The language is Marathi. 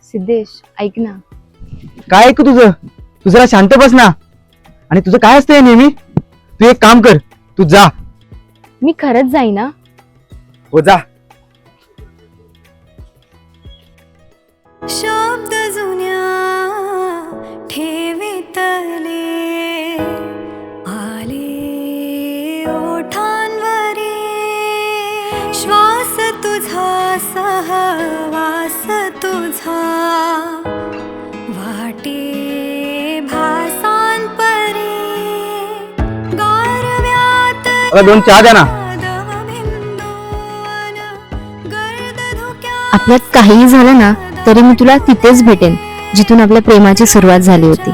सिद्धेश ऐक ना. काय ऐकू तुझं? तू जरा शांत बस ना. आणि तुझं काय असतंय नेहमी? तू एक काम कर, तू जा. मी खरंच जाईना. हो जा. शब्द जुन्या ठेवीतले आले ओठांवरी, श्वास तुझा सहवास तुझा वाटे भासांपरी, गारव्यात मला 2 चहा द्या ना. आपल्यात काहीही झालं ना तरी मी तुला तिथेच भेटेन जिथून आपल्या प्रेमाची सुरुवात झाली होती.